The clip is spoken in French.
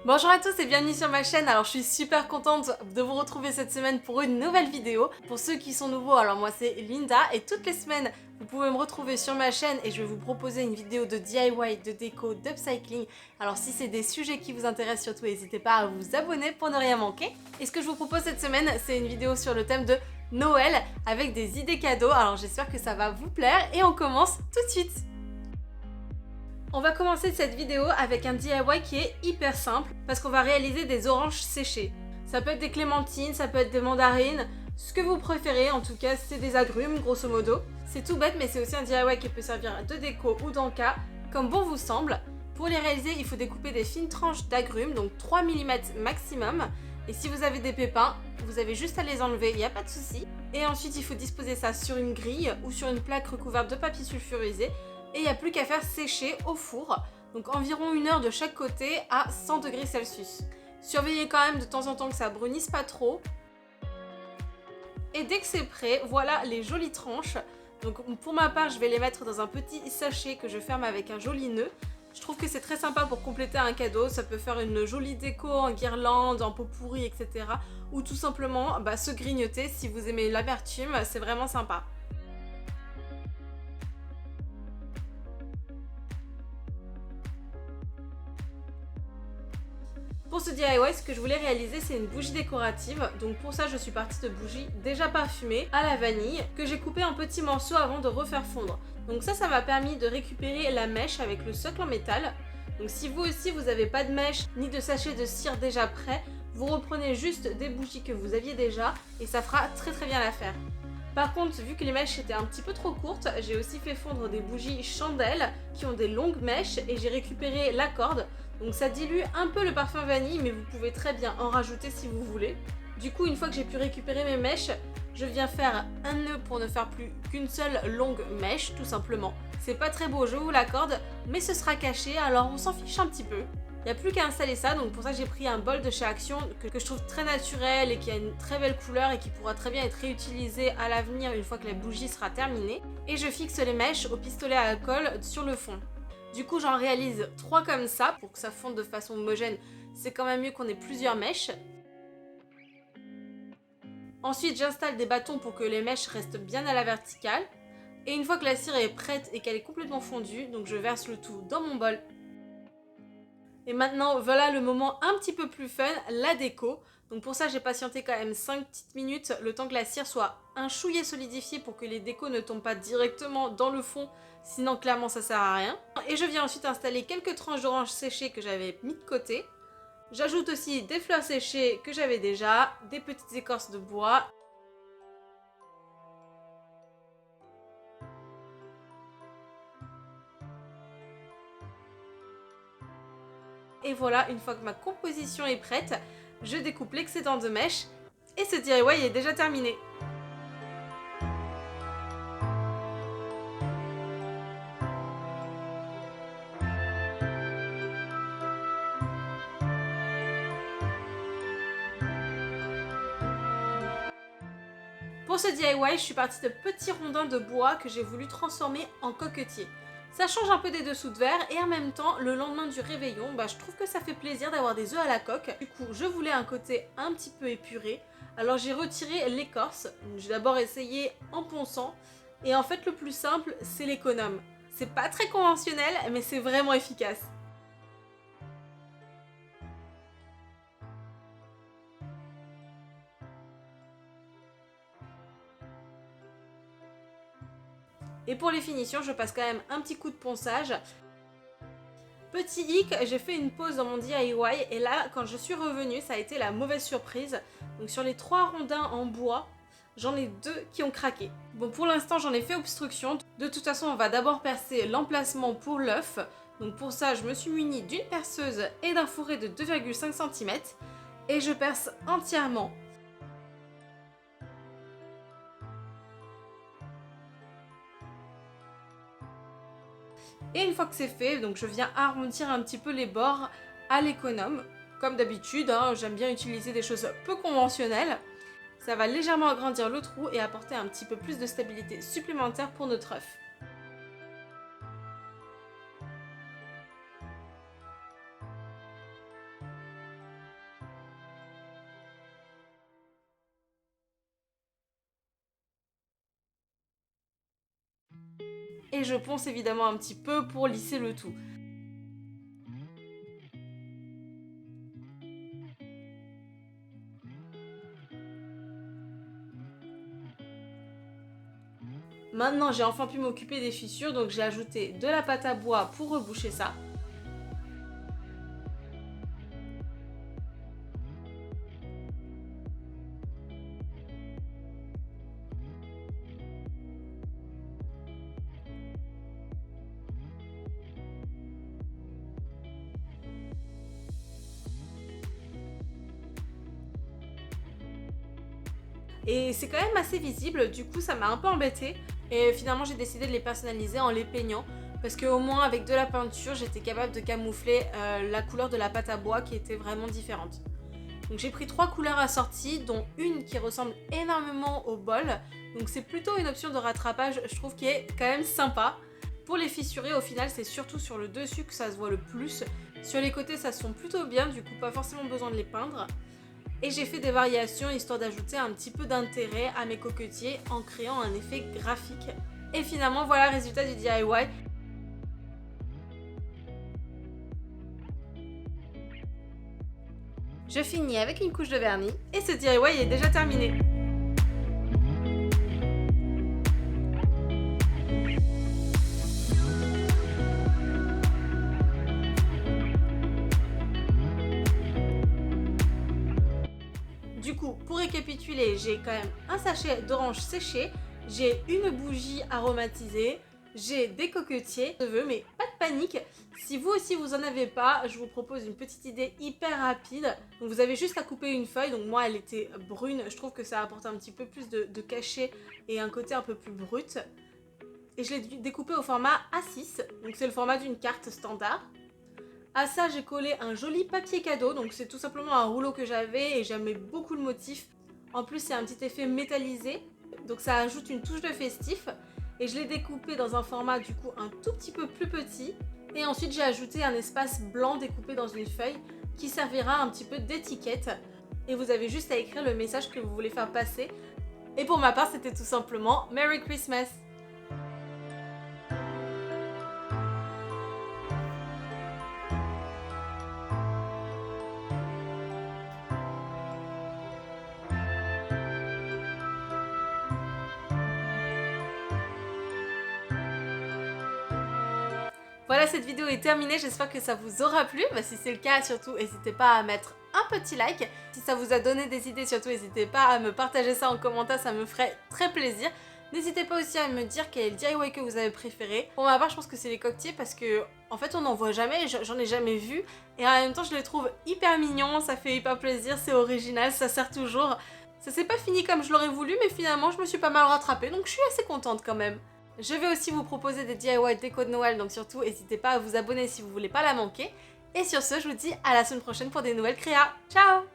Bonjour à tous et bienvenue sur ma chaîne. Alors je suis super contente de vous retrouver cette semaine pour une nouvelle vidéo. Pour ceux qui sont nouveaux, alors moi c'est Linda et toutes les semaines vous pouvez me retrouver sur ma chaîne et je vais vous proposer une vidéo de DIY, de déco, d'upcycling. Alors si c'est des sujets qui vous intéressent surtout, n'hésitez pas à vous abonner pour ne rien manquer. Et ce que je vous propose cette semaine, c'est une vidéo sur le thème de Noël avec des idées cadeaux. Alors j'espère que ça va vous plaire et on commence tout de suite. On va commencer cette vidéo avec un DIY qui est hyper simple parce qu'on va réaliser des oranges séchées. Ça peut être des clémentines, ça peut être des mandarines, ce que vous préférez, en tout cas c'est des agrumes grosso modo. C'est tout bête mais c'est aussi un DIY qui peut servir de déco ou d'encas comme bon vous semble. Pour les réaliser, il faut découper des fines tranches d'agrumes, donc 3 mm maximum. Et si vous avez des pépins, vous avez juste à les enlever, il n'y a pas de souci. Et ensuite il faut disposer ça sur une grille ou sur une plaque recouverte de papier sulfurisé. Et il n'y a plus qu'à faire sécher au four, donc environ 1 heure de chaque côté à 100 degrés Celsius. Surveillez quand même de temps en temps que ça brunisse pas trop. Et dès que c'est prêt, voilà les jolies tranches. Donc pour ma part, je vais les mettre dans un petit sachet que je ferme avec un joli nœud. Je trouve que c'est très sympa pour compléter un cadeau, ça peut faire une jolie déco en guirlande, en pot pourri, etc. Ou tout simplement se grignoter si vous aimez l'amertume, c'est vraiment sympa. Pour ce DIY, ce que je voulais réaliser, c'est une bougie décorative. Donc pour ça, je suis partie de bougies déjà parfumées à la vanille que j'ai coupées en petits morceaux avant de refaire fondre. Donc ça m'a permis de récupérer la mèche avec le socle en métal. Donc si vous aussi, vous n'avez pas de mèche ni de sachet de cire déjà prêt, vous reprenez juste des bougies que vous aviez déjà et ça fera très bien l'affaire. Par contre, vu que les mèches étaient un petit peu trop courtes, j'ai aussi fait fondre des bougies chandelles qui ont des longues mèches et j'ai récupéré la corde. Donc ça dilue un peu le parfum vanille, mais vous pouvez très bien en rajouter si vous voulez. Du coup, une fois que j'ai pu récupérer mes mèches, je viens faire un nœud pour ne faire plus qu'une seule longue mèche, tout simplement. C'est pas très beau, je vous l'accorde, mais ce sera caché, alors on s'en fiche un petit peu. Il n'y a plus qu'à installer ça, donc pour ça j'ai pris un bol de chez Action que je trouve très naturel et qui a une très belle couleur et qui pourra très bien être réutilisé à l'avenir une fois que la bougie sera terminée. Et je fixe les mèches au pistolet à alcool sur le fond. Du coup j'en réalise 3 comme ça pour que ça fonde de façon homogène, c'est quand même mieux qu'on ait plusieurs mèches. Ensuite j'installe des bâtons pour que les mèches restent bien à la verticale. Et une fois que la cire est prête et qu'elle est complètement fondue, donc je verse le tout dans mon bol. Et maintenant, voilà le moment un petit peu plus fun, la déco. Donc pour ça, j'ai patienté quand même 5 petites minutes, le temps que la cire soit un chouïa solidifiée pour que les décos ne tombent pas directement dans le fond, sinon clairement ça sert à rien. Et je viens ensuite installer quelques tranches d'orange séchées que j'avais mis de côté. J'ajoute aussi des fleurs séchées que j'avais déjà, des petites écorces de bois. Et voilà, une fois que ma composition est prête, je découpe l'excédent de mèche et ce DIY est déjà terminé. Pour ce DIY, je suis partie de petits rondins de bois que j'ai voulu transformer en coquetiers. Ça change un peu des dessous de verre et en même temps, le lendemain du réveillon, je trouve que ça fait plaisir d'avoir des œufs à la coque. Du coup, je voulais un côté un petit peu épuré. Alors j'ai retiré l'écorce. J'ai d'abord essayé en ponçant. Et en fait, le plus simple, c'est l'économe. C'est pas très conventionnel, mais c'est vraiment efficace. Et pour les finitions, je passe quand même un petit coup de ponçage. Petit hic, j'ai fait une pause dans mon DIY et là, quand je suis revenue, ça a été la mauvaise surprise. Donc sur les 3 rondins en bois, j'en ai 2 qui ont craqué. Bon, pour l'instant, j'en ai fait obstruction. De toute façon, on va d'abord percer l'emplacement pour l'œuf. Donc pour ça, je me suis munie d'une perceuse et d'un fourré de 2,5 cm. Et je perce entièrement. Et une fois que c'est fait, donc je viens arrondir un petit peu les bords à l'économe. Comme d'habitude, j'aime bien utiliser des choses peu conventionnelles. Ça va légèrement agrandir le trou et apporter un petit peu plus de stabilité supplémentaire pour notre œuf. et je ponce évidemment un petit peu pour lisser le tout. Maintenant j'ai enfin pu m'occuper des fissures, donc j'ai ajouté de la pâte à bois pour reboucher ça. Et c'est quand même assez visible, du coup ça m'a un peu embêtée. Et finalement j'ai décidé de les personnaliser en les peignant. Parce qu'au moins avec de la peinture, j'étais capable de camoufler la couleur de la pâte à bois qui était vraiment différente. Donc j'ai pris 3 couleurs assorties, dont une qui ressemble énormément au bol. Donc c'est plutôt une option de rattrapage, je trouve, qui est quand même sympa. Pour les fissurer, au final, c'est surtout sur le dessus que ça se voit le plus. Sur les côtés, ça se fond plutôt bien, du coup pas forcément besoin de les peindre. Et j'ai fait des variations histoire d'ajouter un petit peu d'intérêt à mes coquetiers en créant un effet graphique. Et finalement, voilà le résultat du DIY. Je finis avec une couche de vernis et ce DIY est déjà terminé. Du coup, pour récapituler, j'ai quand même un sachet d'orange séché, j'ai une bougie aromatisée, j'ai des coquetiers, mais pas de panique. Si vous aussi vous en avez pas, je vous propose une petite idée hyper rapide. Donc vous avez juste à couper une feuille, donc moi elle était brune, je trouve que ça apporte un petit peu plus de cachet et un côté un peu plus brut. Et je l'ai découpé au format A6, donc c'est le format d'une carte standard. À ça, j'ai collé un joli papier cadeau, donc c'est tout simplement un rouleau que j'avais et j'aimais beaucoup le motif. En plus, c'est un petit effet métallisé, donc ça ajoute une touche de festif. Et je l'ai découpé dans un format du coup un tout petit peu plus petit. Et ensuite, j'ai ajouté un espace blanc découpé dans une feuille qui servira un petit peu d'étiquette. Et vous avez juste à écrire le message que vous voulez faire passer. Et pour ma part, c'était tout simplement Merry Christmas! Voilà, cette vidéo est terminée, j'espère que ça vous aura plu. Si c'est le cas, surtout n'hésitez pas à mettre un petit like. Si ça vous a donné des idées, surtout n'hésitez pas à me partager ça en commentaire, ça me ferait très plaisir. N'hésitez pas aussi à me dire quel est le DIY que vous avez préféré. Pour ma part, je pense que c'est les coquetiers parce que en fait on n'en voit jamais, j'en ai jamais vu. Et en même temps je les trouve hyper mignons, ça fait hyper plaisir, c'est original, ça sert toujours. Ça s'est pas fini comme je l'aurais voulu, mais finalement je me suis pas mal rattrapée, donc je suis assez contente quand même. Je vais aussi vous proposer des DIY déco de Noël, donc surtout n'hésitez pas à vous abonner si vous voulez pas la manquer. Et sur ce, je vous dis à la semaine prochaine pour des nouvelles créas. Ciao!